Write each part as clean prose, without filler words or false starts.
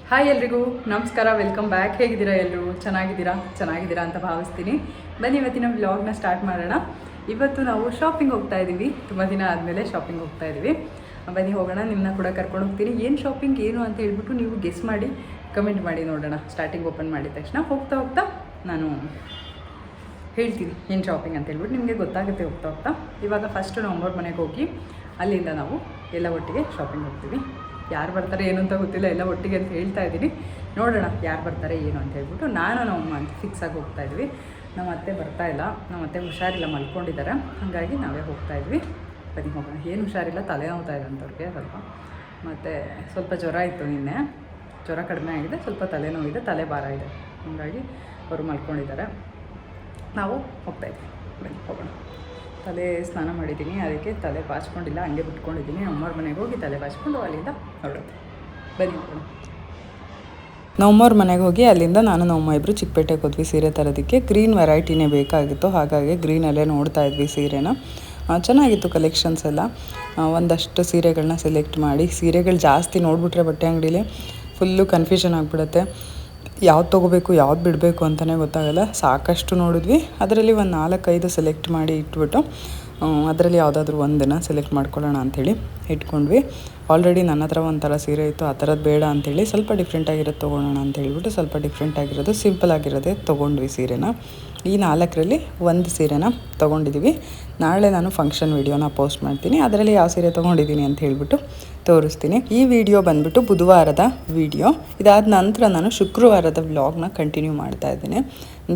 Hi ಎಲ್ರಿಗೂ ನಮಸ್ಕಾರ, welcome back. ಹೇಗಿದ್ದೀರಾ ಎಲ್ಲರೂ? ಚೆನ್ನಾಗಿದ್ದೀರಾ ಅಂತ ಭಾವಿಸ್ತೀನಿ. ಬನ್ನಿ ಇವತ್ತಿನ ವ್ಲಾಗ್ನ ಸ್ಟಾರ್ಟ್ ಮಾಡೋಣ. ಇವತ್ತು ನಾವು ಶಾಪಿಂಗ್ ಹೋಗ್ತಾ ಇದ್ದೀವಿ. ತುಂಬ ದಿನ ಆದಮೇಲೆ ಶಾಪಿಂಗ್ ಹೋಗ್ತಾ ಇದ್ದೀವಿ. ಬನ್ನಿ ಹೋಗೋಣ. ನಿಮ್ಮನ್ನ ಕೂಡ ಕರ್ಕೊಂಡು ಹೋಗ್ತೀನಿ. ಏನು ಶಾಪಿಂಗ್ ಏನು ಅಂತ ಹೇಳ್ಬಿಟ್ಟು ನೀವು ಗೆಸ್ ಮಾಡಿ ಕಮೆಂಟ್ ಮಾಡಿ ನೋಡೋಣ. ಸ್ಟಾರ್ಟಿಂಗ್ ಓಪನ್ ಮಾಡಿದ ತಕ್ಷಣ ಹೋಗ್ತಾ ನಾನು ಹೇಳ್ತೀನಿ ಏನು ಶಾಪಿಂಗ್ ಅಂತ ಹೇಳ್ಬಿಟ್ಟು ನಿಮಗೆ ಗೊತ್ತಾಗುತ್ತೆ ಹೋಗ್ತಾ. ಇವಾಗ ಫಸ್ಟು ನಾವು ಅಮ್ಮವ್ರ ಮನೆಗೆ ಹೋಗಿ ಅಲ್ಲಿಂದ ನಾವು ಎಲ್ಲ ಒಟ್ಟಿಗೆ ಶಾಪಿಂಗ್ ಹೋಗ್ತೀವಿ. ಯಾರು ಬರ್ತಾರೆ ಏನು ಅಂತ ಗೊತ್ತಿಲ್ಲ, ಎಲ್ಲ ಒಟ್ಟಿಗೆ ಅಂತ ಹೇಳ್ತಾ ಇದ್ದೀನಿ. ನೋಡೋಣ ಯಾರು ಬರ್ತಾರೆ ಏನು ಅಂತ ಹೇಳ್ಬಿಟ್ಟು ನಾನು ನಮ್ಮ ಅಂತ ಫಿಕ್ಸ್ ಆಗಿ ಹೋಗ್ತಾ ಇದ್ವಿ. ನಮ್ಮ ಅತ್ತೆ ಬರ್ತಾಯಿಲ್ಲ, ನಮ್ಮ ಅತ್ತೆ ಹುಷಾರಿಲ್ಲ, ಮಲ್ಕೊಂಡಿದ್ದಾರೆ. ಹಾಗಾಗಿ ನಾವೇ ಹೋಗ್ತಾ ಇದ್ವಿ. ಬನ್ನಿ ಹೋಗೋಣ. ಏನು ಹುಷಾರಿಲ್ಲ, ತಲೆನೋವ್ತಾ ಇದೆ ಅಂತವ್ರಿಗೆ ಸ್ವಲ್ಪ, ಮತ್ತು ಸ್ವಲ್ಪ ಜ್ವರ ಇತ್ತು ನಿನ್ನೆ. ಜ್ವರ ಕಡಿಮೆ ಆಗಿದೆ, ಸ್ವಲ್ಪ ತಲೆನೋವಿದೆ, ತಲೆ ಭಾರ ಇದೆ. ಹಾಗಾಗಿ ಅವರು ಮಲ್ಕೊಂಡಿದ್ದಾರೆ. ನಾವು ಹೋಗ್ತಾಯಿದ್ವಿ. ಬನ್ನಿ ಹೋಗೋಣ. ತಲೆ ಸ್ನಾನ ಮಾಡಿದ್ದೀನಿ, ಅದಕ್ಕೆ ತಲೆ ಬಾಚ್ಕೊಂಡಿಲ್ಲ, ಹಂಗೆ ಬಿಟ್ಕೊಂಡಿದ್ದೀನಿ. ಅಮ್ಮವ್ರ ಮನೆಗೆ ಹೋಗಿ ತಲೆ ಬಾಚ್ಕೊಂಡು ಅಲ್ಲಿಂದ ಹೊರಡುತ್ತೆ. ಬನ್ನಿ ಹೋಗೋಣ. ನಮ್ಮವ್ರ ಮನೆಗೆ ಹೋಗಿ ಅಲ್ಲಿಂದ ನಾನು ನಮ್ಮ ಇಬ್ಬರು ಚಿಕ್ಕಪೇಟೆಗೆ ಹೋದ್ವಿ ಸೀರೆ ತರೋದಕ್ಕೆ. ಗ್ರೀನ್ ವೆರೈಟಿನೇ ಬೇಕಾಗಿತ್ತು, ಹಾಗಾಗಿ ಗ್ರೀನಲ್ಲೇ ನೋಡ್ತಾ ಇದ್ವಿ ಸೀರೆನ. ಚೆನ್ನಾಗಿತ್ತು ಕಲೆಕ್ಷನ್ಸ್ ಎಲ್ಲ. ಒಂದಷ್ಟು ಸೀರೆಗಳನ್ನ ಸೆಲೆಕ್ಟ್ ಮಾಡಿ, ಸೀರೆಗಳು ಜಾಸ್ತಿ ನೋಡಿಬಿಟ್ರೆ ಬಟ್ಟೆ ಅಂಗಡೀಲಿ ಫುಲ್ಲು ಕನ್ಫ್ಯೂಷನ್ ಆಗಿಬಿಡುತ್ತೆ. ಯಾವ್ದು ತೊಗೋಬೇಕು ಯಾವ್ದು ಬಿಡಬೇಕು ಅಂತಲೇ ಗೊತ್ತಾಗಲ್ಲ. ಸಾಕಷ್ಟು ನೋಡಿದ್ವಿ, ಅದರಲ್ಲಿ ಒಂದು 4-5 ಸೆಲೆಕ್ಟ್ ಮಾಡಿ ಇಟ್ಬಿಟ್ಟು ಅದರಲ್ಲಿ ಯಾವುದಾದ್ರೂ ಒಂದನ್ನು ಸೆಲೆಕ್ಟ್ ಮಾಡ್ಕೊಳ್ಳೋಣ ಅಂಥೇಳಿ ಇಟ್ಕೊಂಡ್ವಿ. ಆಲ್ರೆಡಿ ನನ್ನ ಹತ್ರ ಒಂಥರ ಸೀರೆ ಇತ್ತು, ಆ ಥರದ್ದು ಬೇಡ ಅಂಥೇಳಿ ಸ್ವಲ್ಪ ಡಿಫ್ರೆಂಟಾಗಿರೋದು ತೊಗೊಳೋಣ ಅಂತ ಹೇಳ್ಬಿಟ್ಟು ಸ್ವಲ್ಪ ಡಿಫ್ರೆಂಟಾಗಿರೋದು ಸಿಂಪಲ್ ಆಗಿರೋದೇ ತೊಗೊಂಡ್ವಿ ಸೀರೆನ. ಈ 4ರಲ್ಲಿ ಒಂದು ಸೀರೆನ ತೊಗೊಂಡಿದ್ದೀವಿ. ನಾಳೆ ನಾನು ಫಂಕ್ಷನ್ ವೀಡಿಯೋನ ಪೋಸ್ಟ್ ಮಾಡ್ತೀನಿ, ಅದರಲ್ಲಿ ಯಾವ ಸೀರೆ ತೊಗೊಂಡಿದ್ದೀನಿ ಅಂತ ಹೇಳ್ಬಿಟ್ಟು ತೋರಿಸ್ತೀನಿ. ಈ ವಿಡಿಯೋ ಬಂದುಬಿಟ್ಟು ಬುಧವಾರದ ವಿಡಿಯೋ. ಇದಾದ ನಂತರ ನಾನು ಶುಕ್ರವಾರದ ವ್ಲಾಗ್ನ ಕಂಟಿನ್ಯೂ ಮಾಡ್ತಾ ಇದ್ದೀನಿ.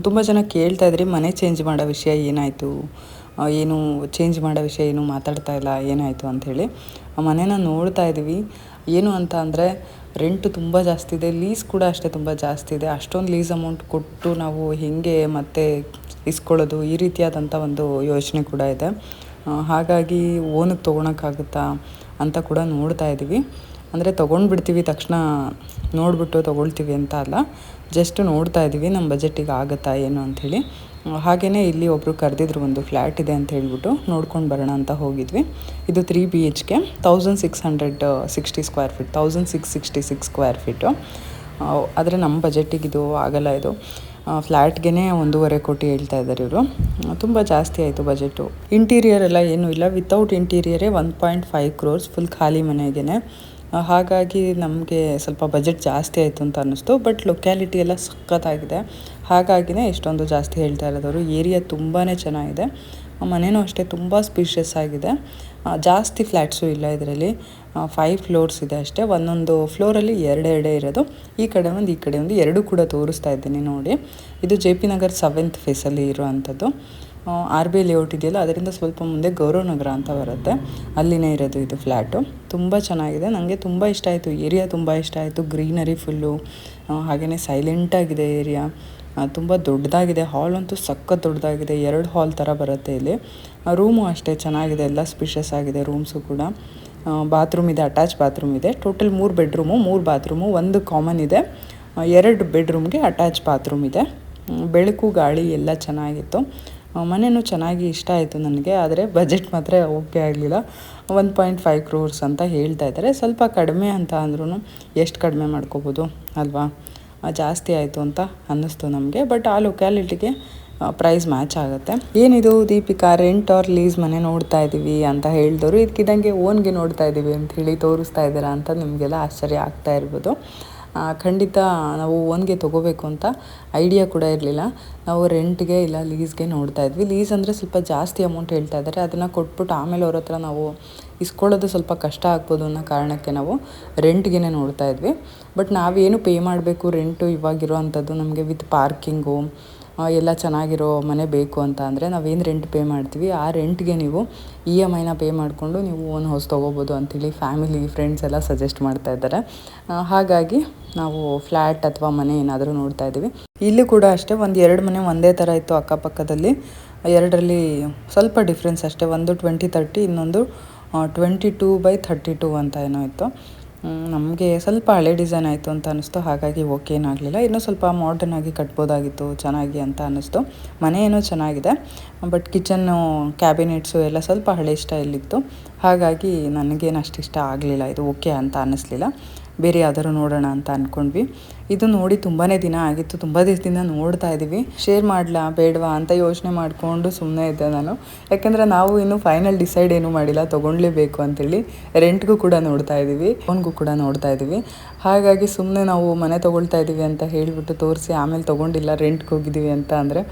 ತುಂಬ ಜನ ಕೇಳ್ತಾ ಇದ್ರಿ, ಮನೆ ಚೇಂಜ್ ಮಾಡೋ ವಿಷಯ ಏನಾಯಿತು, ಏನು ಚೇಂಜ್ ಮಾಡೋ ವಿಷಯ ಏನು ಮಾತಾಡ್ತಾ ಇಲ್ಲ, ಏನಾಯಿತು ಅಂಥೇಳಿ. ಮನೇನ ನೋಡ್ತಾ ಇದ್ದೀವಿ. ಏನು ಅಂತ ಅಂದರೆ ರೆಂಟು ತುಂಬ ಜಾಸ್ತಿ ಇದೆ, ಲೀಸ್ ಕೂಡ ಅಷ್ಟೇ ತುಂಬ ಜಾಸ್ತಿ ಇದೆ. ಅಷ್ಟೊಂದು ಲೀಸ್ ಅಮೌಂಟ್ ಕೊಟ್ಟು ನಾವು ಹೇಗೆ ಮತ್ತೆ ಇಸ್ಕೊಳ್ಳೋದು, ಈ ರೀತಿಯಾದಂಥ ಒಂದು ಯೋಚನೆ ಕೂಡ ಇದೆ. ಹಾಗಾಗಿ ಓನಿಗೆ ತೊಗೊಳಕ್ಕಾಗುತ್ತಾ ಅಂತ ಕೂಡ ನೋಡ್ತಾ ಇದ್ದೀವಿ. ಅಂದರೆ ತೊಗೊಂಡ್ಬಿಡ್ತೀವಿ ತಕ್ಷಣ ನೋಡಿಬಿಟ್ಟು ತೊಗೊಳ್ತೀವಿ ಅಂತ ಅಲ್ಲ, ಜಸ್ಟ್ ನೋಡ್ತಾ ಇದ್ದೀವಿ ನಮ್ಮ ಬಜೆಟಿಗೆ ಆಗುತ್ತಾ ಏನು ಅಂಥೇಳಿ. ಹಾಗೆಯೇ ಇಲ್ಲಿ ಒಬ್ಬರು ಕರೆದಿದ್ರು, ಒಂದು ಫ್ಲ್ಯಾಟ್ ಇದೆ ಅಂತ ಹೇಳ್ಬಿಟ್ಟು ನೋಡ್ಕೊಂಡು ಬರೋಣ ಅಂತ ಹೋಗಿದ್ವಿ. ಇದು 3 BHK 1660 square feet, 1666 square feet. ಆದರೆ ನಮ್ಮ ಬಜೆಟಿಗೆ ಇದು ಆಗಲ್ಲ. ಇದು ಫ್ಲ್ಯಾಟ್ಗೆ 1.5 ಕೋಟಿ ಹೇಳ್ತಾ ಇದ್ದಾರೆ ಇವರು. ತುಂಬ ಜಾಸ್ತಿ ಆಯಿತು ಬಜೆಟು. ಇಂಟೀರಿಯರ್ ಎಲ್ಲ ಏನೂ ಇಲ್ಲ, ವಿತೌಟ್ ಇಂಟೀರಿಯರೇ 1.5 crores ಫುಲ್ ಖಾಲಿ ಮನೆಗೇ. ಹಾಗಾಗಿ ನಮಗೆ ಸ್ವಲ್ಪ ಬಜೆಟ್ ಜಾಸ್ತಿ ಆಯಿತು ಅಂತ ಅನ್ನಿಸ್ತು. ಬಟ್ ಲೊಕ್ಯಾಲಿಟಿ ಎಲ್ಲ ಸಖತ್ತಾಗಿದೆ, ಹಾಗಾಗಿನೇ ಇಷ್ಟೊಂದು ಜಾಸ್ತಿ ಹೇಳ್ತಾ ಇರೋದವರು. ಏರಿಯಾ ತುಂಬಾ ಚೆನ್ನಾಗಿದೆ, ಮನೆಯೂ ಅಷ್ಟೇ ತುಂಬ ಸ್ಪೀಷಿಯಸ್ ಆಗಿದೆ. ಜಾಸ್ತಿ ಫ್ಲ್ಯಾಟ್ಸು ಇಲ್ಲ ಇದರಲ್ಲಿ. 5 ಫ್ಲೋರ್ಸ್ ಇದೆ ಅಷ್ಟೇ. ಒಂದೊಂದು ಫ್ಲೋರಲ್ಲಿ ಎರಡೇ ಇರೋದು. ಈ ಕಡೆ ಒಂದು ಈ ಕಡೆ ಒಂದು, ಎರಡೂ ಕೂಡ ತೋರಿಸ್ತಾ ಇದ್ದೀನಿ ನೋಡಿ. ಇದು JP ನಗರ್ 7th ಫೇಸಲ್ಲಿ ಇರುವಂಥದ್ದು. RBI ಲೇಔಟ್ ಇದೆಯಲ್ಲ, ಅದರಿಂದ ಸ್ವಲ್ಪ ಮುಂದೆ ಗೌರವ್ ನಗರ ಅಂತ ಬರುತ್ತೆ, ಅಲ್ಲಿನೇ ಇರೋದು ಇದು ಫ್ಲ್ಯಾಟು. ತುಂಬ ಚೆನ್ನಾಗಿದೆ, ನನಗೆ ತುಂಬ ಇಷ್ಟ ಆಯಿತು. ಏರಿಯಾ ತುಂಬ ಇಷ್ಟ ಆಯಿತು. ಗ್ರೀನರಿ ಫುಲ್ಲು, ಹಾಗೆಯೇ ಸೈಲೆಂಟಾಗಿದೆ ಏರಿಯಾ. ತುಂಬ ದೊಡ್ಡದಾಗಿದೆ. ಹಾಲ್ ಅಂತೂ ಸಖತ್ ದೊಡ್ಡದಾಗಿದೆ, 2 ಹಾಲ್ ಥರ ಬರುತ್ತೆ ಇಲ್ಲಿ. ರೂಮು ಅಷ್ಟೇ ಚೆನ್ನಾಗಿದೆ, ಎಲ್ಲ ಸ್ಪೀಷಿಯಸ್ ಆಗಿದೆ ರೂಮ್ಸು ಕೂಡ. ಬಾತ್ರೂಮ್ ಇದೆ, ಅಟ್ಯಾಚ್ ಬಾತ್ರೂಮ್ ಇದೆ. ಟೋಟಲ್ 3 ಬೆಡ್ರೂಮು 3 ಬಾತ್ರೂಮು, 1 ಕಾಮನ್ ಇದೆ. 2 ಬೆಡ್ರೂಮ್ಗೆ ಅಟ್ಯಾಚ್ ಬಾತ್ರೂಮ್ ಇದೆ. ಬೆಳಕು ಗಾಳಿ ಎಲ್ಲ ಚೆನ್ನಾಗಿತ್ತು. ಮನೆಯೂ ಚೆನ್ನಾಗಿ ಇಷ್ಟ ಆಯಿತು ನನಗೆ. ಆದರೆ ಬಜೆಟ್ ಮಾತ್ರ ಓಕೆ ಆಗಲಿಲ್ಲ. 1.5 crores ಅಂತ ಹೇಳ್ತಾ ಇದ್ದಾರೆ. ಸ್ವಲ್ಪ ಕಡಿಮೆ ಅಂತ ಅಂದ್ರೂ ಎಷ್ಟು ಕಡಿಮೆ ಮಾಡ್ಕೋಬೋದು ಅಲ್ವಾ, ಜಾಸ್ತಿ ಆಯಿತು ಅಂತ ಅನ್ನಿಸ್ತು ನಮಗೆ. ಬಟ್ ಆ ಲೊಕ್ಯಾಲಿಟಿಗೆ ಪ್ರೈಸ್ ಮ್ಯಾಚ್ ಆಗುತ್ತೆ. ಏನಿದು ದೀಪಿಕಾ, ರೆಂಟ್ ಆರ್ ಲೀಸ್ ಮನೆ ನೋಡ್ತಾ ಇದ್ದೀವಿ ಅಂತ ಹೇಳಿದವರು ಇದಕ್ಕಿದ್ದಂಗೆ ಓನ್ಗೆ ನೋಡ್ತಾ ಇದ್ದೀವಿ ಅಂಥೇಳಿ ತೋರಿಸ್ತಾ ಇದ್ದೀರಾ ಅಂತ ನಿಮಗೆಲ್ಲ ಆಶ್ಚರ್ಯ ಆಗ್ತಾ ಇರ್ಬೋದು. ಖಂಡಿತ ನಾವು ಓನ್ಗೆ ತೊಗೋಬೇಕು ಅಂತ ಐಡಿಯಾ ಕೂಡ ಇರಲಿಲ್ಲ. ನಾವು ರೆಂಟ್ಗೆ ಇಲ್ಲ ಲೀಸ್ಗೆ ನೋಡ್ತಾ ಇದ್ವಿ. ಲೀಸ್ ಅಂದರೆ ಸ್ವಲ್ಪ ಜಾಸ್ತಿ ಅಮೌಂಟ್ ಹೇಳ್ತಾ ಇದ್ದಾರೆ, ಅದನ್ನು ಕೊಟ್ಬಿಟ್ಟು ಆಮೇಲೆ ಅವ್ರ ಹತ್ರ ನಾವು ಇಸ್ಕೊಳ್ಳೋದು ಸ್ವಲ್ಪ ಕಷ್ಟ ಆಗ್ಬೋದು ಅನ್ನೋ ಕಾರಣಕ್ಕೆ ನಾವು ರೆಂಟ್ಗೆ ನೋಡ್ತಾ ಇದ್ವಿ. ಬಟ್ ನಾವೇನು ಪೇ ಮಾಡಬೇಕು ರೆಂಟು ಇವಾಗಿರೋ ಅಂಥದ್ದು ನಮಗೆ ವಿತ್ ಪಾರ್ಕಿಂಗು ಎಲ್ಲ ಚೆನ್ನಾಗಿರೋ ಮನೆ ಬೇಕು ಅಂತ ಅಂದರೆ ನಾವೇನು ರೆಂಟ್ ಪೇ ಮಾಡ್ತೀವಿ ಆ ರೆಂಟ್ಗೆ ನೀವು EMIನ ಪೇ ಮಾಡಿಕೊಂಡು ನೀವು ಓನ್ ಹೌಸ್ ತೊಗೋಬೋದು ಅಂಥೇಳಿ ಫ್ಯಾಮಿಲಿ ಫ್ರೆಂಡ್ಸ್ ಎಲ್ಲ ಸಜೆಸ್ಟ್ ಮಾಡ್ತಾ ಇದ್ದಾರೆ. ಹಾಗಾಗಿ ನಾವು ಫ್ಲ್ಯಾಟ್ ಅಥವಾ ಮನೆ ಏನಾದರೂ ನೋಡ್ತಾ ಇದ್ದೀವಿ. ಇಲ್ಲೂ ಕೂಡ ಅಷ್ಟೇ, 1-2 ಮನೆ ಒಂದೇ ಥರ ಇತ್ತು ಅಕ್ಕಪಕ್ಕದಲ್ಲಿ. 2ರಲ್ಲಿ ಸ್ವಲ್ಪ ಡಿಫ್ರೆನ್ಸ್ ಅಷ್ಟೇ. ಒಂದು 20-30, ಇನ್ನೊಂದು 22/32 ಅಂತ ಏನೋ ಇತ್ತು. ನಮಗೆ ಸ್ವಲ್ಪ ಹಳೆ ಡಿಸೈನ್ ಆಯಿತು ಅಂತ ಅನ್ನಿಸ್ತು, ಹಾಗಾಗಿ ಓಕೆ ಏನಾಗಲಿಲ್ಲ. ಇನ್ನೂ ಸ್ವಲ್ಪ ಮಾಡರ್ನ್ ಆಗಿ ಕಟ್ಬೋದಾಗಿತ್ತು ಚೆನ್ನಾಗಿ ಅಂತ ಅನ್ನಿಸ್ತು. ಮನೆ ಏನೋ ಚೆನ್ನಾಗಿದೆ, ಬಟ್ ಕಿಚನ್ನು ಕ್ಯಾಬಿನೆಟ್ಸು ಎಲ್ಲ ಸ್ವಲ್ಪ ಹಳೆ ಸ್ಟೈಲಿತ್ತು. ಹಾಗಾಗಿ ನನಗೇನು ಅಷ್ಟು ಇಷ್ಟ ಆಗಲಿಲ್ಲ, ಇದು ಓಕೆ ಅಂತ ಅನ್ನಿಸ್ಲಿಲ್ಲ. ಬೇರೆ ಯಾವ್ದಾದ್ರು ನೋಡೋಣ ಅಂತ ಅಂದ್ಕೊಂಡ್ವಿ. ಇದು ನೋಡಿ ತುಂಬಾ ದಿನ ಆಗಿತ್ತು, ತುಂಬ ದಿವಸದಿಂದ ನೋಡ್ತಾ ಇದ್ದೀವಿ. ಶೇರ್ ಮಾಡಲಾ ಬೇಡವಾ ಅಂತ ಯೋಚನೆ ಮಾಡಿಕೊಂಡು ಸುಮ್ಮನೆ ಇದ್ದೆ ನಾನು. ಯಾಕೆಂದರೆ ನಾವು ಇನ್ನೂ ಫೈನಲ್ ಡಿಸೈಡ್ ಏನೂ ಮಾಡಿಲ್ಲ, ತೊಗೊಳ್ಲೇಬೇಕು ಅಂತೇಳಿ. ರೆಂಟ್ಗೂ ಕೂಡ ನೋಡ್ತಾ ಇದ್ದೀವಿ, ಫೋನ್ಗೂ ಕೂಡ ನೋಡ್ತಾ ಇದ್ದೀವಿ. ಹಾಗಾಗಿ ಸುಮ್ಮನೆ ನಾವು ಮನೆ ತೊಗೊಳ್ತಾ ಇದ್ದೀವಿ ಅಂತ ಹೇಳಿಬಿಟ್ಟು ತೋರಿಸಿ ಆಮೇಲೆ ತೊಗೊಂಡಿಲ್ಲ, ರೆಂಟ್ಗೆ ಹೋಗಿದ್ದೀವಿ ಅಂತ ಅಂದರೆ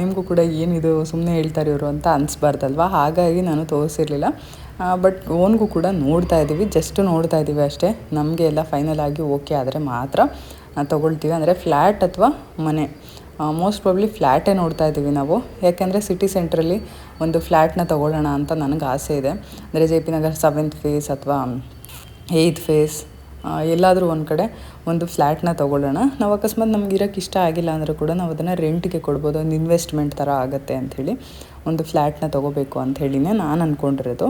ನಿಮಗೂ ಕೂಡ ಏನಿದು ಸುಮ್ಮನೆ ಹೇಳ್ತಾರೆ ಇವರು ಅಂತ ಅನಿಸ್ಬಾರ್ದಲ್ವ. ಹಾಗಾಗಿ ನಾನು ತೋರಿಸಿರಲಿಲ್ಲ. ಬಟ್ ಓನ್ಗೂ ಕೂಡ ನೋಡ್ತಾ ಇದ್ದೀವಿ, ಜಸ್ಟ್ ನೋಡ್ತಾ ಇದ್ದೀವಿ ಅಷ್ಟೇ. ನಮಗೆ ಎಲ್ಲ ಫೈನಲ್ ಆಗಿ ಓಕೆ ಆದರೆ ಮಾತ್ರ ತೊಗೊಳ್ತೀವಿ. ಅಂದರೆ ಫ್ಲ್ಯಾಟ್ ಅಥವಾ ಮನೆ, ಮೋಸ್ಟ್ ಪ್ರಾಬ್ಲಿ ಫ್ಲ್ಯಾಟೇ ನೋಡ್ತಾ ಇದ್ದೀವಿ ನಾವು. ಯಾಕೆಂದರೆ ಸಿಟಿ ಸೆಂಟ್ರಲ್ಲಿ ಒಂದು ಫ್ಲ್ಯಾಟ್ನ ತೊಗೊಳ್ಳೋಣ ಅಂತ ನನಗೆ ಆಸೆ ಇದೆ. ಅಂದರೆ J P Nagar 7th face ಅಥವಾ 8th ಫೇಸ್ ಎಲ್ಲಾದರೂ ಒಂದು ಕಡೆ ಒಂದು ಫ್ಲ್ಯಾಟ್ನ ತೊಗೊಳ್ಳೋಣ. ನಾವು ಅಕಸ್ಮಾತ್ ನಮ್ಗೆ ಇರೋಕ್ಕೆ ಇಷ್ಟ ಆಗಿಲ್ಲ ಅಂದರೂ ಕೂಡ ನಾವು ಅದನ್ನು ರೆಂಟ್ಗೆ ಕೊಡ್ಬೋದು, ಒಂದು ಇನ್ವೆಸ್ಟ್ಮೆಂಟ್ ಥರ ಆಗುತ್ತೆ ಅಂಥೇಳಿ ಒಂದು ಫ್ಲ್ಯಾಟ್ನ ತೊಗೋಬೇಕು ಅಂಥೇಳಿನೇ ನಾನು ಅಂದ್ಕೊಂಡಿರೋದು.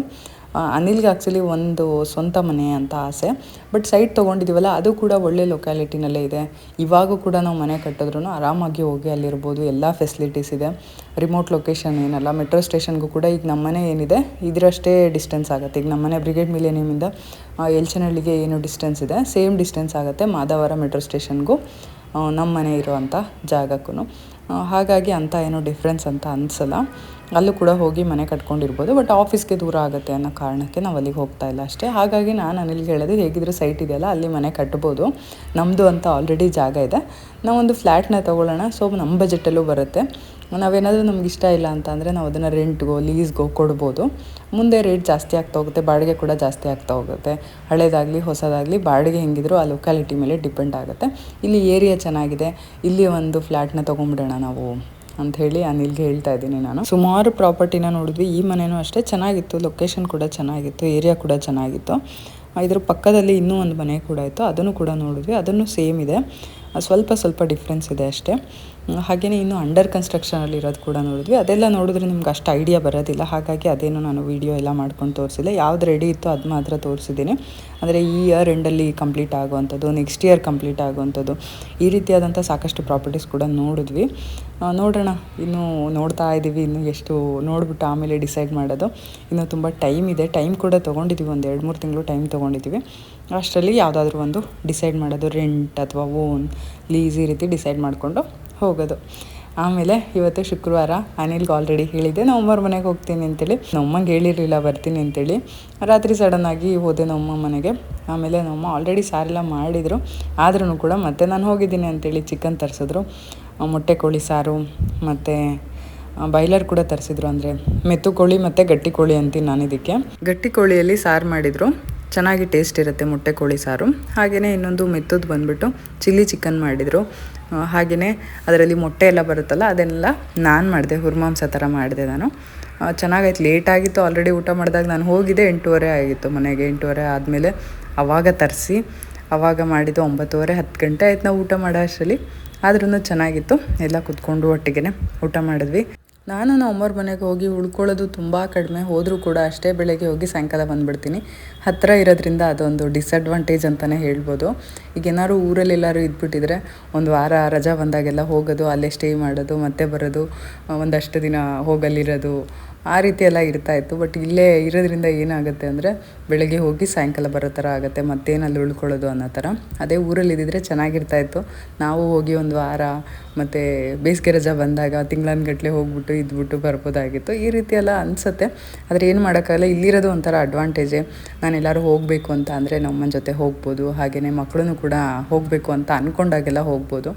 ಅನಿಲ್ಗೆ ಆ್ಯಕ್ಚುಲಿ ಒಂದು ಸ್ವಂತ ಮನೆ ಅಂತ ಆಸೆ. ಬಟ್ ಸೈಟ್ ತೊಗೊಂಡಿದ್ದೀವಲ್ಲ ಅದು ಕೂಡ ಒಳ್ಳೆ ಲೊಕ್ಯಾಲಿಟಿನಲ್ಲೇ ಇದೆ. ಇವಾಗೂ ಕೂಡ ನಾವು ಮನೆ ಕಟ್ಟಿದ್ರೂ ಆರಾಮಾಗಿ ಹೋಗಿ ಅಲ್ಲಿರ್ಬೋದು, ಎಲ್ಲ ಫೆಸಿಲಿಟೀಸ್ ಇದೆ. ರಿಮೋಟ್ ಲೊಕೇಶನ್ ಏನಲ್ಲ, ಮೆಟ್ರೋ ಸ್ಟೇಷನ್ಗೂ ಕೂಡ ಈಗ ನಮ್ಮ ಮನೆ ಏನಿದೆ ಇದರಷ್ಟೇ ಡಿಸ್ಟೆನ್ಸ್ ಆಗುತ್ತೆ. ಈಗ ನಮ್ಮ ಮನೆ ಬ್ರಿಗೇಡ್ ಮಿಲೇನಿಯಮಿಂದ ಎಲ್ಚನಹಳ್ಳಿಗೆ ಏನು ಡಿಸ್ಟೆನ್ಸ್ ಇದೆ ಸೇಮ್ ಡಿಸ್ಟೆನ್ಸ್ ಆಗುತ್ತೆ ಮಾಧವರ ಮೆಟ್ರೋ ಸ್ಟೇಷನ್ಗೂ ನಮ್ಮ ಮನೆ ಇರೋವಂಥ ಜಾಗಕ್ಕೂ. ಹಾಗಾಗಿ ಅಂಥ ಏನೋ ಡಿಫ್ರೆನ್ಸ್ ಅಂತ ಅನಿಸಲ್ಲ. ಅಲ್ಲೂ ಕೂಡ ಹೋಗಿ ಮನೆ ಕಟ್ಕೊಂಡಿರ್ಬೋದು. ಬಟ್ ಆಫೀಸ್ಗೆ ದೂರ ಆಗುತ್ತೆ ಅನ್ನೋ ಕಾರಣಕ್ಕೆ ನಾವು ಅಲ್ಲಿಗೆ ಹೋಗ್ತಾ ಇಲ್ಲ ಅಷ್ಟೇ. ಹಾಗಾಗಿ ನಾನು ಅನಿಲ್ಗೆ ಹೇಳೋದು, ಹೇಗಿದ್ದರೂ ಸೈಟ್ ಇದೆಯಲ್ಲ ಅಲ್ಲಿ ಮನೆ ಕಟ್ಬೋದು, ನಮ್ಮದು ಅಂತ ಆಲ್ರೆಡಿ ಜಾಗ ಇದೆ, ನಾವೊಂದು ಫ್ಲ್ಯಾಟ್ನ ತೊಗೊಳ್ಳೋಣ. ಸೊ ನಮ್ಮ ಬಜೆಟಲ್ಲೂ ಬರುತ್ತೆ. ನಾವೇನಾದರೂ ನಮ್ಗೆ ಇಷ್ಟ ಇಲ್ಲ ಅಂತ ಅಂದರೆ ನಾವು ಅದನ್ನು ರೆಂಟ್ಗೋ ಲೀಸ್ಗೋ ಕೊಡ್ಬೋದು. ಮುಂದೆ ರೇಟ್ ಜಾಸ್ತಿ ಆಗ್ತಾ ಹೋಗುತ್ತೆ, ಬಾಡಿಗೆ ಕೂಡ ಜಾಸ್ತಿ ಆಗ್ತಾ ಹೋಗುತ್ತೆ. ಹಳೇದಾಗಲಿ ಹೊಸದಾಗಲಿ ಬಾಡಿಗೆ ಹೆಂಗಿದ್ರು ಆ ಲೊಕ್ಯಾಲಿಟಿ ಮೇಲೆ ಡಿಪೆಂಡ್ ಆಗುತ್ತೆ. ಇಲ್ಲಿ ಏರಿಯಾ ಚೆನ್ನಾಗಿದೆ, ಇಲ್ಲಿ ಒಂದು ಫ್ಲ್ಯಾಟ್ನ ತೊಗೊಂಬಿಡೋಣ ನಾವು ಅಂಥೇಳಿ ಅನಿಲ್ಗೆ ಹೇಳ್ತಾ ಇದ್ದೀನಿ ನಾನು. ಸುಮಾರು ಪ್ರಾಪರ್ಟಿನ ನೋಡಿದ್ವಿ. ಈ ಮನೆಯೂ ಅಷ್ಟೇ ಚೆನ್ನಾಗಿತ್ತು, ಲೊಕೇಶನ್ ಕೂಡ ಚೆನ್ನಾಗಿತ್ತು, ಏರಿಯಾ ಕೂಡ ಚೆನ್ನಾಗಿತ್ತು. ಇದ್ರ ಪಕ್ಕದಲ್ಲಿ ಇನ್ನೂ ಒಂದು ಮನೆ ಕೂಡ ಇತ್ತು, ಅದನ್ನು ಕೂಡ ನೋಡಿದ್ವಿ. ಅದನ್ನು ಸೇಮ್ ಇದೆ, ಸ್ವಲ್ಪ ಡಿಫ್ರೆನ್ಸ್ ಇದೆ ಅಷ್ಟೇ. ಹಾಗೆಯೇ ಇನ್ನು ಅಂಡರ್ ಕನ್ಸ್ಟ್ರಕ್ಷನಲ್ಲಿ ಇರೋದು ಕೂಡ ನೋಡಿದ್ವಿ. ಅದೆಲ್ಲ ನೋಡಿದ್ರೆ ನಿಮ್ಗೆ ಅಷ್ಟು ಐಡಿಯಾ ಬರೋದಿಲ್ಲ, ಹಾಗಾಗಿ ಅದೇನು ನಾನು ವೀಡಿಯೋ ಎಲ್ಲ ಮಾಡ್ಕೊಂಡು ತೋರಿಸಿಲ್ಲ. ಯಾವ್ದು ರೆಡಿ ಇತ್ತು ಅದು ಮಾತ್ರ ತೋರಿಸಿದ್ದೀನಿ. ಅಂದರೆ ಈ ಇಯರ್ ಎಂಡಲ್ಲಿ ಕಂಪ್ಲೀಟ್ ಆಗುವಂಥದ್ದು, ನೆಕ್ಸ್ಟ್ ಇಯರ್ ಕಂಪ್ಲೀಟ್ ಆಗುವಂಥದ್ದು, ಈ ರೀತಿಯಾದಂಥ ಸಾಕಷ್ಟು ಪ್ರಾಪರ್ಟೀಸ್ ಕೂಡ ನೋಡಿದ್ವಿ. ನೋಡೋಣ, ಇನ್ನೂ ನೋಡ್ತಾ ಇದ್ದೀವಿ. ಇನ್ನು ಎಷ್ಟು ನೋಡಿಬಿಟ್ಟು ಆಮೇಲೆ ಡಿಸೈಡ್ ಮಾಡೋದು. ಇನ್ನೂ ತುಂಬ ಟೈಮ್ ಇದೆ, ಟೈಮ್ ಕೂಡ ತೊಗೊಂಡಿದ್ದೀವಿ, ಒಂದು 2-3 ತಿಂಗಳು ಟೈಮ್ ತೊಗೊಂಡಿದ್ದೀವಿ. ಅಷ್ಟರಲ್ಲಿ ಯಾವುದಾದ್ರೂ ಒಂದು ಡಿಸೈಡ್ ಮಾಡೋದು, ರೆಂಟ್ ಅಥವಾ ಓನ್ ಲೀಸ್ ಈ ರೀತಿ ಡಿಸೈಡ್ ಮಾಡಿಕೊಂಡು ಹೋಗೋದು. ಆಮೇಲೆ ಇವತ್ತು ಶುಕ್ರವಾರ, ಅನಿಲ್ಗೆ ಆಲ್ರೆಡಿ ಹೇಳಿದ್ದೆ ನಮ್ಮಮ್ಮರ ಮನೆಗೆ ಹೋಗ್ತೀನಿ ಅಂತೇಳಿ. ನಮ್ಮಮ್ಮಗೆ ಹೇಳಿರಲಿಲ್ಲ ಬರ್ತೀನಿ ಅಂತೇಳಿ. ರಾತ್ರಿ ಸಡನ್ನಾಗಿ ಹೋದೆ ನಮ್ಮಮ್ಮ ಮನೆಗೆ. ಆಮೇಲೆ ನಮ್ಮಮ್ಮ ಆಲ್ರೆಡಿ ಸಾರೆಲ್ಲ ಮಾಡಿದರು, ಆದ್ರೂ ಕೂಡ ಮತ್ತೆ ನಾನು ಹೋಗಿದ್ದೀನಿ ಅಂತೇಳಿ ಚಿಕನ್ ತರಿಸಿದ್ರು, ಮೊಟ್ಟೆ ಕೋಳಿ ಸಾರು ಮತ್ತು ಬಾಯ್ಲರ್ ಕೂಡ ತರಿಸಿದ್ರು. ಅಂದರೆ ಮೆತ್ತು ಕೋಳಿ ಮತ್ತು ಗಟ್ಟಿ ಕೋಳಿ ಅಂತೀನಿ ನಾನು ಇದಕ್ಕೆ. ಗಟ್ಟಿ ಕೋಳಿಯಲ್ಲಿ ಸಾರು ಮಾಡಿದರು, ಚೆನ್ನಾಗಿ ಟೇಸ್ಟ್ ಇರುತ್ತೆ ಮೊಟ್ಟೆ ಕೋಳಿ ಸಾರು. ಹಾಗೆಯೇ ಇನ್ನೊಂದು ಮೆತ್ತದ್ದು ಬಂದುಬಿಟ್ಟು ಚಿಲ್ಲಿ ಚಿಕನ್ ಮಾಡಿದರು. ಹಾಗೆಯೇ ಅದರಲ್ಲಿ ಮೊಟ್ಟೆ ಎಲ್ಲ ಬರುತ್ತಲ್ಲ ಅದನ್ನೆಲ್ಲ ನಾನು ಮಾಡಿದೆ, ಹುರ್ಮಾಂಸ ಥರ ಮಾಡಿದೆ ನಾನು. ಚೆನ್ನಾಗಾಯ್ತು. ಲೇಟಾಗಿತ್ತು, ಆಲ್ರೆಡಿ ಊಟ ಮಾಡಿದಾಗ ನಾನು ಹೋಗಿದ್ದೆ 8:30 ಆಗಿತ್ತು ಮನೆಗೆ. 8:30 ಆದಮೇಲೆ ಆವಾಗ ತರಿಸಿ ಆವಾಗ ಮಾಡಿದ್ದು 9:30-10 ಗಂಟೆ ಆಯ್ತು ನಾವು ಊಟ ಮಾಡೋ ಅಷ್ಟರಲ್ಲಿ. ಆದ್ರೂ ಚೆನ್ನಾಗಿತ್ತು, ಎಲ್ಲ ಕುತ್ಕೊಂಡು ಒಟ್ಟಿಗೆ ಊಟ ಮಾಡಿದ್ವಿ. ನಾನು ನಮ್ಮ ಅಮ್ಮವ್ರ ಮನೆಗೆ ಹೋಗಿ ಉಳ್ಕೊಳ್ಳೋದು ತುಂಬ ಕಡಿಮೆ, ಹೋದರೂ ಕೂಡ ಅಷ್ಟೇ. ಬೆಳಗ್ಗೆ ಹೋಗಿ ಸಾಯಂಕಾಲ ಬಂದುಬಿಡ್ತೀನಿ. ಹತ್ತಿರ ಇರೋದ್ರಿಂದ ಅದೊಂದು ಡಿಸಡ್ವಾಂಟೇಜ್ ಅಂತಲೇ ಹೇಳ್ಬೋದು. ಈಗ ಏನಾದ್ರು ಊರಲ್ಲಿ ಎಲ್ಲರೂ ಇದ್ಬಿಟ್ಟಿದ್ರೆ ಒಂದು ವಾರ ರಜಾ ಬಂದಾಗೆಲ್ಲ ಹೋಗೋದು, ಅಲ್ಲೇ ಸ್ಟೇ ಮಾಡೋದು, ಮತ್ತೆ ಬರೋದು, ಒಂದಷ್ಟು ದಿನ ಹೋಗಲ್ಲಿರೋದು, ಆ ರೀತಿ ಎಲ್ಲ ಇರ್ತಾಯಿತ್ತು. ಬಟ್ ಇಲ್ಲೇ ಇರೋದ್ರಿಂದ ಏನಾಗುತ್ತೆ ಅಂದರೆ ಬೆಳಗ್ಗೆ ಹೋಗಿ ಸಾಯಂಕಾಲ ಬರೋ ಥರ ಆಗುತ್ತೆ, ಮತ್ತೇನಲ್ಲಿ ಉಳ್ಕೊಳ್ಳೋದು ಅನ್ನೋ ಥರ. ಅದೇ ಊರಲ್ಲಿ ಇದ್ದಿದ್ರೆ ಚೆನ್ನಾಗಿರ್ತಾಯಿತ್ತು. ನಾವು ಹೋಗಿ ಒಂದು ವಾರ ಮತ್ತು ಬೇಸಿಗೆ ರಜಾ ಬಂದಾಗ ತಿಂಗಳನ್ಗಟ್ಟಲೆ ಹೋಗ್ಬಿಟ್ಟು ಇದ್ಬಿಟ್ಟು ಬರ್ಬೋದಾಗಿತ್ತು. ಈ ರೀತಿ ಎಲ್ಲ ಅನಿಸುತ್ತೆ. ಆದರೆ ಏನು ಮಾಡೋಕ್ಕಾಗಲ್ಲ, ಇಲ್ಲಿರೋದು ಒಂಥರ ಅಡ್ವಾಂಟೇಜೇ. ನಾನೆಲ್ಲರೂ ಹೋಗಬೇಕು ಅಂತ ಅಂದರೆ ನಮ್ಮನ ಜೊತೆ ಹೋಗ್ಬೋದು. ಹಾಗೆಯೇ ಮಕ್ಕಳನ್ನು ಕೂಡ ಹೋಗಬೇಕು ಅಂತ ಅಂದ್ಕೊಂಡಾಗೆಲ್ಲ ಹೋಗ್ಬೋದು.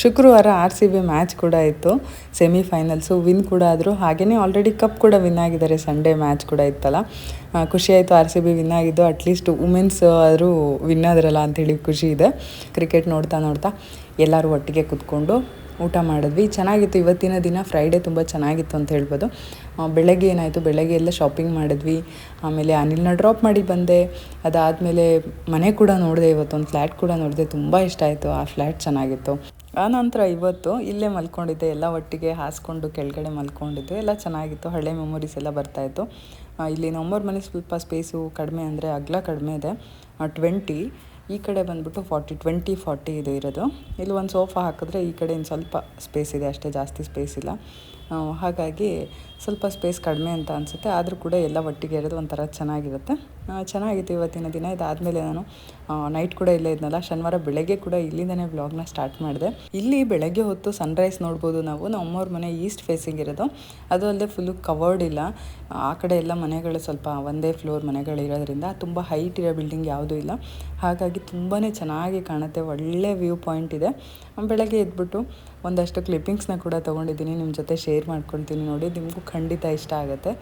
ಶುಕ್ರವಾರ RCB ಮ್ಯಾಚ್ ಕೂಡ ಇತ್ತು, ಸೆಮಿಫೈನಲ್ಸು ವಿನ್ ಕೂಡ ಆದರು. ಹಾಗೆಯೇ ಆಲ್ರೆಡಿ ಕಪ್ ಕೂಡ ವಿನ್ ಆಗಿದ್ದಾರೆ. ಸಂಡೇ ಮ್ಯಾಚ್ ಕೂಡ ಇತ್ತಲ್ಲ, ಖುಷಿ ಆಯಿತು. RCB ವಿನ್ ಆಗಿದ್ದು, ಅಟ್ಲೀಸ್ಟ್ ವುಮೆನ್ಸ್ ಆದರೂ ವಿನ್ ಆದ್ರಲ್ಲ ಅಂಥೇಳಿ ಖುಷಿ ಇದೆ. ಕ್ರಿಕೆಟ್ ನೋಡ್ತಾ ಎಲ್ಲರೂ ಒಟ್ಟಿಗೆ ಕೂತ್ಕೊಂಡು ಊಟ ಮಾಡಿದ್ವಿ. ಚೆನ್ನಾಗಿತ್ತು ಇವತ್ತಿನ ದಿನ. ಫ್ರೈಡೇ ತುಂಬ ಚೆನ್ನಾಗಿತ್ತು ಅಂತ ಹೇಳ್ಬೋದು. ಬೆಳಗ್ಗೆ ಏನಾಯಿತು, ಬೆಳಗ್ಗೆ ಎಲ್ಲ ಶಾಪಿಂಗ್ ಮಾಡಿದ್ವಿ. ಆಮೇಲೆ ಅನಿಲ್ನ ಡ್ರಾಪ್ ಮಾಡಿ ಬಂದೆ. ಅದಾದಮೇಲೆ ಮನೆ ಕೂಡ ನೋಡಿದೆ. ಇವತ್ತೊಂದು ಫ್ಲ್ಯಾಟ್ ಕೂಡ ನೋಡಿದೆ, ತುಂಬ ಇಷ್ಟ ಆಯಿತು. ಆ ಫ್ಲ್ಯಾಟ್ ಚೆನ್ನಾಗಿತ್ತು. ಆನಂತರ ಇವತ್ತು ಇಲ್ಲೇ ಮಲ್ಕೊಂಡಿದ್ದೆ, ಎಲ್ಲ ಒಟ್ಟಿಗೆ ಹಾಸ್ಕೊಂಡು ಕೆಳಗಡೆ ಮಲ್ಕೊಂಡಿದ್ದೆ. ಎಲ್ಲ ಚೆನ್ನಾಗಿತ್ತು, ಹಳೆ ಮೆಮೊರೀಸ್ ಎಲ್ಲ ಬರ್ತಾಯಿತ್ತು. ಇಲ್ಲಿ ನಮ್ಮವ್ರ ಮನೆ ಸ್ವಲ್ಪ ಸ್ಪೇಸು ಕಡಿಮೆ, ಅಂದರೆ ಅಗಲ ಕಡಿಮೆ ಇದೆ, 20. ಈ ಕಡೆ ಬಂದುಬಿಟ್ಟು 40 ಇದು ಇರೋದು. ಇಲ್ಲಿ ಒಂದು ಸೋಫಾ ಹಾಕಿದ್ರೆ ಈ ಕಡೆ ಇನ್ನು ಸ್ವಲ್ಪ ಸ್ಪೇಸ್ ಇದೆ ಅಷ್ಟೇ, ಜಾಸ್ತಿ ಸ್ಪೇಸ್ ಇಲ್ಲ. ಹಾಗಾಗಿ ಸ್ವಲ್ಪ ಸ್ಪೇಸ್ ಕಡಿಮೆ ಅಂತ ಅನಿಸುತ್ತೆ. ಆದರೂ ಕೂಡ ಎಲ್ಲ ಒಟ್ಟಿಗೆ ಇರೋದು ಒಂಥರ ಚೆನ್ನಾಗಿರುತ್ತೆ. ಚೆನ್ನಾಗಿತ್ತು ಇವತ್ತಿನ ದಿನ. ಇದಾದಮೇಲೆ ನಾನು ನೈಟ್ ಕೂಡ ಇಲ್ಲೇ ಇದ್ನಲ್ಲ, ಶನಿವಾರ ಬೆಳಗ್ಗೆ ಕೂಡ ಇಲ್ಲಿಂದನೇ ವ್ಲಾಗ್ನ ಸ್ಟಾರ್ಟ್ ಮಾಡಿದೆ. ಇಲ್ಲಿ ಬೆಳಗ್ಗೆ ಹೊತ್ತು ಸನ್ರೈಸ್ ನೋಡ್ಬೋದು ನಾವು. ನಮ್ಮವ್ರ ಮನೆ ಈಸ್ಟ್ ಫೇಸಿಂಗ್ ಇರೋದು, ಅದು ಅಲ್ಲದೆ ಫುಲ್ಲು ಕವರ್ಡ್ ಇಲ್ಲ. ಆ ಕಡೆ ಎಲ್ಲ ಮನೆಗಳು ಸ್ವಲ್ಪ ಒಂದೇ ಫ್ಲೋರ್ ಮನೆಗಳಿರೋದ್ರಿಂದ ತುಂಬ ಹೈಟ್ ಇರೋ ಬಿಲ್ಡಿಂಗ್ ಯಾವುದೂ ಇಲ್ಲ. ಹಾಗಾಗಿ ತುಂಬಾ ಚೆನ್ನಾಗಿ ಕಾಣುತ್ತೆ, ಒಳ್ಳೆ ವ್ಯೂ ಪಾಯಿಂಟ್ ಇದೆ. ಬೆಳಗ್ಗೆ ಎದ್ಬಿಟ್ಟು ಒಂದಷ್ಟು ಕ್ಲಿಪ್ಪಿಂಗ್ಸ್ನ ಕೂಡ ತೊಗೊಂಡಿದ್ದೀನಿ, ನಿಮ್ಮ ಜೊತೆ ಶೇರ್ ಮಾಡ್ಕೊಳ್ತೀನಿ. ನೋಡಿ, ನಿಮಗೂ ಖಂಡಿತ ಇಷ್ಟ ಆಗುತ್ತೆ.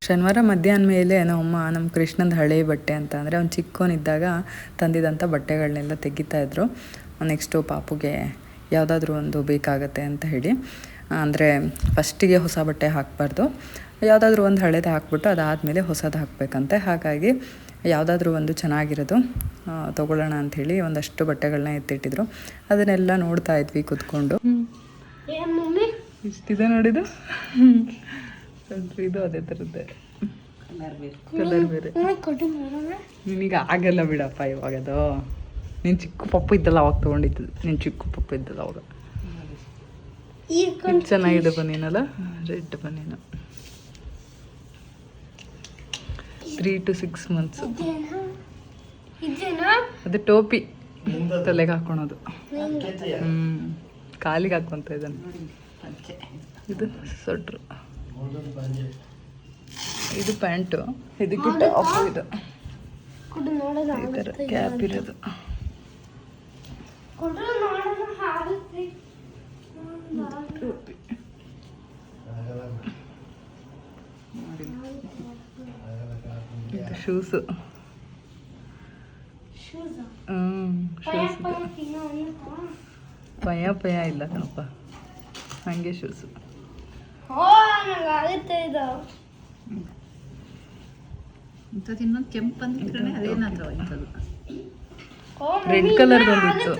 ಶನಿವಾರ ಮಧ್ಯಾಹ್ನ ಮೇಲೆ ನಮ್ಮಮ್ಮ ನಮ್ಮ ಕೃಷ್ಣಂದು ಹಳೆ ಬಟ್ಟೆ ಅಂತ, ಅಂದರೆ ಅವ್ನು ಚಿಕ್ಕವನಿದ್ದಾಗ ತಂದಿದಂಥ ಬಟ್ಟೆಗಳನ್ನೆಲ್ಲ ತೆಗಿತಾಯಿದ್ರು. ನೆಕ್ಸ್ಟು ಪಾಪುಗೆ ಯಾವುದಾದ್ರೂ ಒಂದು ಬೇಕಾಗತ್ತೆ ಅಂತ ಹೇಳಿ, ಅಂದರೆ ಫಸ್ಟಿಗೆ ಹೊಸ ಬಟ್ಟೆ ಹಾಕಬಾರ್ದು, ಯಾವುದಾದ್ರೂ ಒಂದು ಹಳೇದು ಹಾಕ್ಬಿಟ್ಟು ಅದಾದಮೇಲೆ ಹೊಸದು ಹಾಕಬೇಕಂತೆ. ಹಾಗಾಗಿ ಯಾವುದಾದ್ರೂ ಒಂದು ಚೆನ್ನಾಗಿರೋದು ತೊಗೊಳ್ಳೋಣ ಅಂಥೇಳಿ ಒಂದಷ್ಟು ಬಟ್ಟೆಗಳನ್ನ ಎತ್ತಿಟ್ಟಿದ್ರು. ಅದನ್ನೆಲ್ಲ ನೋಡ್ತಾ ಇದ್ವಿ ಕೂತ್ಕೊಂಡು. ಇಷ್ಟಿದೆ ನೋಡಿದ್ದು, ಇದು ಅದೇ ಥರದ್ದೇ ಕಲರ್ ಬೇರೆ. ನಿನಗೆ ಆಗಲ್ಲ ಬಿಡಪ್ಪ ಇವಾಗದು. ನೀನು ಚಿಕ್ಕ ಪಪ್ಪು ಇದ್ದಲ್ಲ ಅವಾಗ ತೊಗೊಂಡಿದ್ದು, ನೀನು ಚಿಕ್ಕ ಪಪ್ಪು ಇದ್ದಲ್ಲ ಅವಾಗ. ಚೆನ್ನಾಗಿದೆ ಬನ್ನಿನಲ್ಲ, ರೆಡ್ ಬನ್ನಿನ, 3 to 6 months. ಅದು ಟೋಪಿ ತಲೆಗೆ ಹಾಕೊಳೋದು, ಕಾಲಿಗೆ ಹಾಕೊಂತ ಇದನ್ನು. ಇದು ಸೊಟ್ರು, ಇದು ಪ್ಯಾಂಟು, ಇದಕ್ಕೆ ಟಾಪು, ಇದು ಈ ಥರ ಕ್ಯಾಪ್ ಇರೋದು. ಇದು ಶೂಸು, ಶೂಸ್ ಪಯ ಇಲ್ಲ ಕಣಪ್ಪ, ಹಂಗೆ ಶೂಸು. ಇನ್ನೊಂದು ಕೆಂಪು ಬಂದಿದ್ರೆ ಅದೇನಾದ್ರು ಇಂಥದ್ದು ರೆಡ್ ಕಲರ್ ಬಂದಿತ್ತು,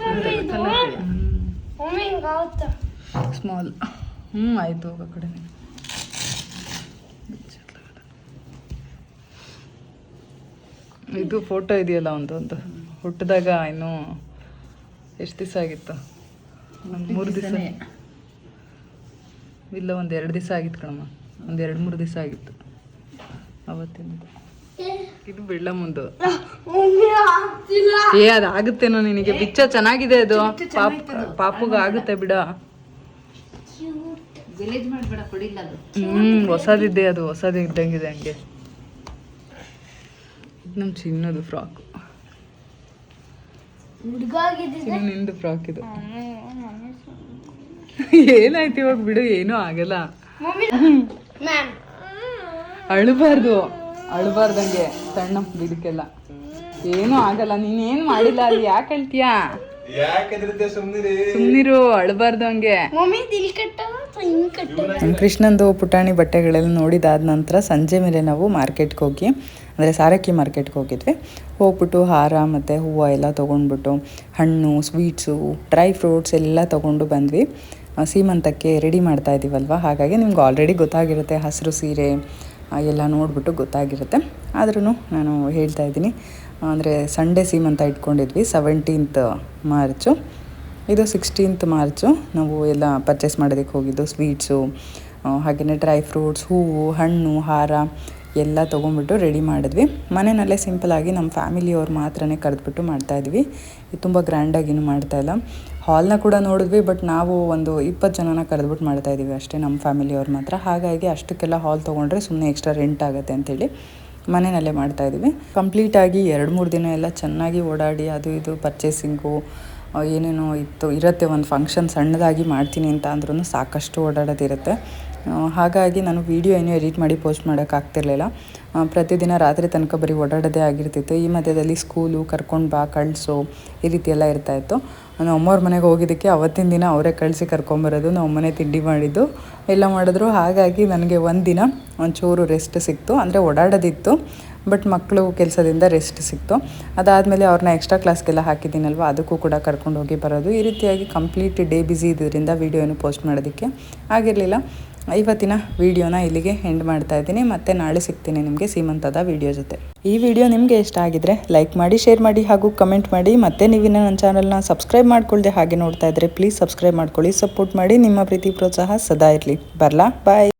ಸ್ಮಾಲ್. ಆಯಿತು, ಹೋಗೋ ಕಡೆ. ಇದು ಫೋಟೋ ಇದೆಯಲ್ಲ ಒಂದು ಹುಟ್ಟಿದಾಗ ಇನ್ನೂ ಎಷ್ಟು ದಿವಸ ಆಗಿತ್ತು? ಒಂದು 3 ದಿವಸ ಇಲ್ಲ, ಒಂದು 2 ದಿವಸ ಆಗಿತ್ತು ಕಣಮ್ಮ, ಒಂದು 2-3 ದಿವಸ ಆಗಿತ್ತು ಅವತ್ತಿನದು. ಇದು ಬೆಳ್ಳ ಮುಂದು. ಅದು ಆಗುತ್ತೇನೋ ನಿನಗೆ, ಬಿಚ್ಚ ಚೆನ್ನಾಗಿದೆ ಅದು, ಪಾಪುಗ ಆಗುತ್ತೆ ಬಿಡ. ಹೊಸದಿದ್ದೆ, ಅದು ಹೊಸದು ಇದ್ದಂಗಿದೆ ಹಂಗೆ. ನಮ್ಮ ಚಿನ್ನದು ಫ್ರಾಕು. ನಿಂದು ಫ್ರಾಕ್ ಇದು. ಏನಾಯ್ತು ಇವಾಗ ಬಿಡು, ಏನೂ ಆಗಲ್ಲ. ಅಳಬಾರ್ದಂಗೆ ಸಣ್ಣ ಬಿಡಕ್ಕೆಲ್ಲ ಏನೂ ಆಗಲ್ಲ. ನೀನೇನು ಮಾಡಿಲ್ಲ ಅಲ್ಲಿ, ಯಾಕೆ ಹೇಳ್ತೀಯಾ? ಸುಮ್ನಿರು, ಅಳಬಾರ್ದು ಹಂಗೆ. ಕೃಷ್ಣಂದು ಪುಟಾಣಿ ಬಟ್ಟೆಗಳೆಲ್ಲ ನೋಡಿದಾದ ನಂತರ ಸಂಜೆ ಮೇಲೆ ನಾವು ಮಾರ್ಕೆಟ್ಗೆ ಹೋಗಿ, ಅಂದರೆ ಸಾರಕ್ಕಿ ಮಾರ್ಕೆಟ್ಗೆ ಹೋಗಿದ್ವಿ. ಹೋಗ್ಬಿಟ್ಟು ಹಾರ ಮತ್ತು ಹೂವು ಎಲ್ಲ ತೊಗೊಂಡ್ಬಿಟ್ಟು ಹಣ್ಣು, ಸ್ವೀಟ್ಸು, ಡ್ರೈ ಫ್ರೂಟ್ಸ್ ಎಲ್ಲ ತೊಗೊಂಡು ಬಂದ್ವಿ. ಸೀಮಂತಕ್ಕೆ ರೆಡಿ ಮಾಡ್ತಾ ಇದ್ದೀವಲ್ವ, ಹಾಗಾಗಿ ನಿಮ್ಗೆ ಆಲ್ರೆಡಿ ಗೊತ್ತಾಗಿರುತ್ತೆ, ಹಸಿರು ಸೀರೆ ಎಲ್ಲ ನೋಡಿಬಿಟ್ಟು ಗೊತ್ತಾಗಿರುತ್ತೆ. ಆದ್ರೂ ನಾನು ಹೇಳ್ತಾ ಇದ್ದೀನಿ, ಅಂದರೆ ಸಂಡೇ ಸೀಮಂತ ಇಟ್ಕೊಂಡಿದ್ವಿ 17th ಮಾರ್ಚು. ಇದು 16th ಮಾರ್ಚು ನಾವು ಎಲ್ಲ ಪರ್ಚೇಸ್ ಮಾಡೋದಕ್ಕೆ ಹೋಗಿದ್ದು. ಸ್ವೀಟ್ಸು, ಹಾಗೆಯೇ ಡ್ರೈ ಫ್ರೂಟ್ಸ್, ಹೂವು, ಹಣ್ಣು, ಹಾರ ಎಲ್ಲ ತೊಗೊಂಡ್ಬಿಟ್ಟು ರೆಡಿ ಮಾಡಿದ್ವಿ. ಮನೆಯಲ್ಲೇ ಸಿಂಪಲಾಗಿ ನಮ್ಮ ಫ್ಯಾಮಿಲಿಯವ್ರು ಮಾತ್ರನೇ ಕರೆದ್ಬಿಟ್ಟು ಮಾಡ್ತಾಯಿದ್ವಿ. ಇದು ತುಂಬ ಗ್ರ್ಯಾಂಡಾಗಿನೂ ಮಾಡ್ತಾಯಿಲ್ಲ. ಹಾಲ್ನ ಕೂಡ ನೋಡಿದ್ವಿ, ಬಟ್ ನಾವು ಒಂದು 20 ಜನನ ಕರೆದ್ಬಿಟ್ಟು ಮಾಡ್ತಾಯಿದ್ದೀವಿ ಅಷ್ಟೇ, ನಮ್ಮ ಫ್ಯಾಮಿಲಿಯವ್ರು ಮಾತ್ರ. ಹಾಗಾಗಿ ಅಷ್ಟಕ್ಕೆಲ್ಲ ಹಾಲ್ ತೊಗೊಂಡ್ರೆ ಸುಮ್ಮನೆ ಎಕ್ಸ್ಟ್ರಾ ರೆಂಟ್ ಆಗುತ್ತೆ ಅಂಥೇಳಿ ಮನೆಯಲ್ಲೇ ಮಾಡ್ತಾಯಿದ್ವಿ. ಕಂಪ್ಲೀಟಾಗಿ 2-3 ದಿನ ಎಲ್ಲ ಚೆನ್ನಾಗಿ ಓಡಾಡಿ ಅದು ಇದು ಪರ್ಚೇಸಿಂಗು ಏನೇನೋ ಇರುತ್ತೆ. ಒಂದು ಫಂಕ್ಷನ್ ಸಣ್ಣದಾಗಿ ಮಾಡ್ತೀನಿ ಅಂತ ಅಂದ್ರೂ ಸಾಕಷ್ಟು ಓಡಾಡೋದಿರುತ್ತೆ. ಹಾಗಾಗಿ ನಾನು ವೀಡಿಯೋ ಏನೂ ಎಡಿಟ್ ಮಾಡಿ ಪೋಸ್ಟ್ ಮಾಡೋಕ್ಕಾಗ್ತಿರ್ಲಿಲ್ಲ. ಪ್ರತಿದಿನ ರಾತ್ರಿ ತನಕ ಬರೀ ಓಡಾಡೋದೇ ಆಗಿರ್ತಿತ್ತು. ಈ ಮಧ್ಯದಲ್ಲಿ ಸ್ಕೂಲು, ಕರ್ಕೊಂಡು ಬಾ, ಕಳಿಸು, ಈ ರೀತಿ ಎಲ್ಲ ಇರ್ತಾಯಿತ್ತು. ನಾನು ಅಮ್ಮವ್ರ ಮನೆಗೆ ಹೋಗಿದ್ದಕ್ಕೆ ಅವತ್ತಿನ ದಿನ ಅವರೇ ಕಳಿಸಿ ಕರ್ಕೊಂಬರೋದು, ನಾವು ಮನೆ ತಿಂಡಿ ಮಾಡಿದ್ದು ಎಲ್ಲ ಮಾಡಿದ್ರು. ಹಾಗಾಗಿ ನನಗೆ ಒಂದಿನ ಒಂಚೂರು ರೆಸ್ಟ್ ಸಿಕ್ತು. ಅಂದರೆ ಓಡಾಡೋದಿತ್ತು, ಬಟ್ ಮಕ್ಕಳು ಕೆಲಸದಿಂದ ರೆಸ್ಟ್ ಸಿಕ್ತು. ಅದಾದಮೇಲೆ ಅವ್ರನ್ನ ಎಕ್ಸ್ಟ್ರಾ ಕ್ಲಾಸ್ಗೆಲ್ಲ ಹಾಕಿದ್ದೀನಲ್ವ, ಅದಕ್ಕೂ ಕೂಡ ಕರ್ಕೊಂಡು ಹೋಗಿ ಬರೋದು. ಈ ರೀತಿಯಾಗಿ ಕಂಪ್ಲೀಟ್ ಡೇ ಬ್ಯುಸಿ ಇದ್ದರಿಂದ ವೀಡಿಯೋ ಏನು ಪೋಸ್ಟ್ ಮಾಡೋದಕ್ಕೆ ಆಗಿರಲಿಲ್ಲ. ಇವತ್ತಿನ ವೀಡಿಯೋನ ಇಲ್ಲಿಗೆ ಎಂಡ್ ಮಾಡ್ತಾ ಇದ್ದೀನಿ. ಮತ್ತೆ ನಾಳೆ ಸಿಗ್ತೀನಿ ನಿಮಗೆ ಸೀಮಂತದ ವೀಡಿಯೋ ಜೊತೆ. ಈ ವಿಡಿಯೋ ನಿಮಗೆ ಇಷ್ಟ ಆಗಿದ್ರೆ ಲೈಕ್ ಮಾಡಿ, ಶೇರ್ ಮಾಡಿ ಹಾಗೂ ಕಮೆಂಟ್ ಮಾಡಿ. ಮತ್ತೆ ನೀವಿನ್ನ ನನ್ನ ಚಾನಲ್ನ ಸಬ್ಸ್ಕ್ರೈಬ್ ಮಾಡ್ಕೊಳ್ದೆ ಹಾಗೆ ನೋಡ್ತಾ ಇದ್ದರೆ ಪ್ಲೀಸ್ ಸಬ್ಸ್ಕ್ರೈಬ್ ಮಾಡ್ಕೊಳ್ಳಿ, ಸಪೋರ್ಟ್ ಮಾಡಿ. ನಿಮ್ಮ ಪ್ರೀತಿ ಪ್ರೋತ್ಸಾಹ ಸದಾ ಇರಲಿ. ಬರಲಾ, ಬಾಯ್.